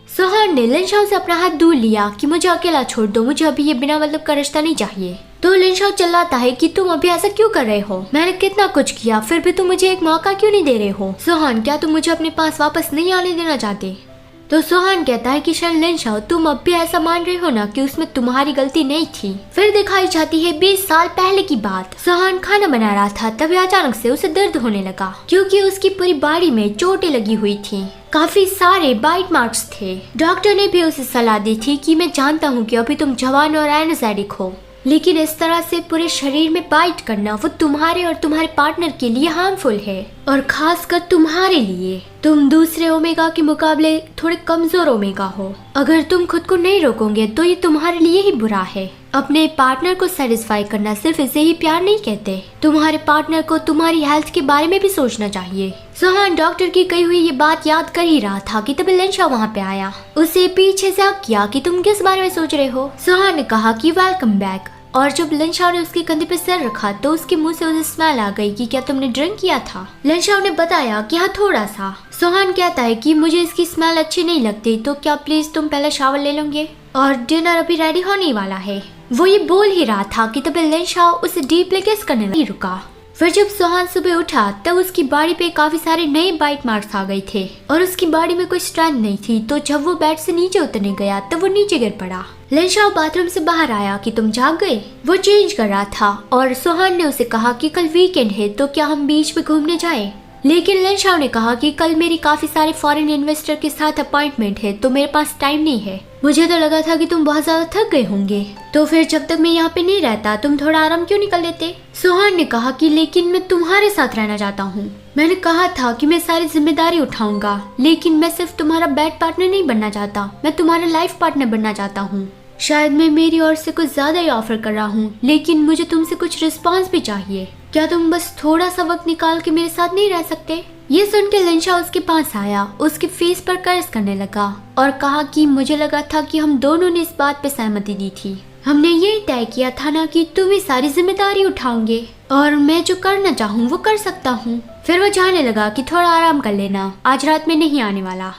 सोहान ने लिनशाओ से अपना हाथ दूर लिया कि मुझे अकेला छोड़ दो, मुझे अभी ये बिना मतलब का रिश्ता नहीं चाहिए। तो लिनशाओ चिल्लाता है कि तुम अभी ऐसा क्यों कर रहे हो, मैंने कितना कुछ किया फिर भी तुम मुझे एक मौका क्यों नहीं दे रहे हो। सोहान, क्या तुम मुझे अपने पास वापस नहीं आने देना चाहते? तो सोहान कहता है कि शायद लिनशाओ तुम अब भी ऐसा मान रहे हो ना कि उसमें तुम्हारी गलती नहीं थी। फिर दिखाई जाती है 20 साल पहले की बात। सोहान खाना बना रहा था, तभी अचानक से उसे दर्द होने लगा क्योंकि उसकी पूरी बॉडी में चोटें लगी हुई थी, काफी सारे बाइट मार्क्स थे। डॉक्टर ने भी उसे सलाह दी थी कि मैं जानता हूँ कि अभी तुम जवान और एनर्जेटिक हो, लेकिन इस तरह से पूरे शरीर में बाइट करना वो तुम्हारे और तुम्हारे पार्टनर के लिए हार्मफुल है, और खासकर तुम्हारे लिए। तुम दूसरे ओमेगा के मुकाबले थोड़े कमजोर ओमेगा हो। अगर तुम खुद को नहीं रोकोगे तो ये तुम्हारे लिए ही बुरा है। अपने पार्टनर को सेटिस्फाई करना सिर्फ इसे ही प्यार नहीं कहते, तुम्हारे पार्टनर को तुम्हारी हेल्थ के बारे में भी सोचना चाहिए। सोहान डॉक्टर की कही हुई ये बात याद कर ही रहा था कि तभी लिनशाओ वहाँ पे आया। उसे पीछे से किया कि तुम किस बारे में सोच रहे हो। सोहान ने कहा कि वेलकम बैक, और जब लिनशाओ ने उसके कंधे पे सर रखा तो उसके मुंह से उसे स्मेल आ गई कि क्या तुमने ड्रिंक किया था। लिनशाओ ने बताया कि हाँ थोड़ा सा। सोहान कहता है कि मुझे इसकी स्मेल अच्छी नहीं लगती, तो क्या प्लीज तुम पहले शावर ले लोगे, और डिनर अभी रेडी होने वाला है। वो ये बोल ही रहा था कि तभी लिनशाओ उसे डीपली किस करने नहीं रुका। फिर जब सोहान सुबह उठा तब उसकी बॉडी पे काफी सारे नए बाइट मार्क्स आ गए थे और उसकी बॉडी में कोई स्ट्रेंथ नहीं थी। तो जब वो बेड से नीचे उतरने गया तब वो नीचे गिर पड़ा। लिनशाओ बाथरूम से बाहर आया कि तुम जाग गए। वो चेंज कर रहा था और सोहान ने उसे कहा कि कल वीकेंड है तो क्या हम बीच पे घूमने जाएं। लेकिन लिनशाओ ने कहा कि कल मेरी काफी सारे फॉरेन इन्वेस्टर के साथ अपॉइंटमेंट है तो मेरे पास टाइम नहीं है। मुझे तो लगा था कि तुम बहुत ज्यादा थक गए होंगे, तो फिर जब तक मैं यहाँ पे नहीं रहता तुम थोड़ा आराम क्यों निकल लेते। सोहान ने कहा कि लेकिन मैं तुम्हारे साथ रहना चाहता हूँ। मैंने कहा था कि मैं सारी जिम्मेदारी उठाऊंगा, लेकिन मैं सिर्फ तुम्हारा बेड पार्टनर नहीं बनना चाहता, मैं तुम्हारा लाइफ पार्टनर बनना चाहता हूँ। शायद मैं मेरी ओर से कुछ ज्यादा ही ऑफर कर रहा हूँ, लेकिन मुझे तुमसे कुछ रिस्पॉन्स भी चाहिए। क्या तुम बस थोड़ा सा वक्त निकाल के मेरे साथ नहीं रह सकते? ये सुन के लिनशाओ उसके पास आया, उसके फेस पर कर्ज करने लगा और कहा कि मुझे लगा था कि हम दोनों ने इस बात पे सहमति दी थी। हमने यही तय किया था ना कि तुम ही सारी जिम्मेदारी उठाओगे और मैं जो करना चाहूँ वो कर सकता हूँ। फिर वो जाने लगा कि थोड़ा आराम कर लेना, आज रात में नहीं आने वाला।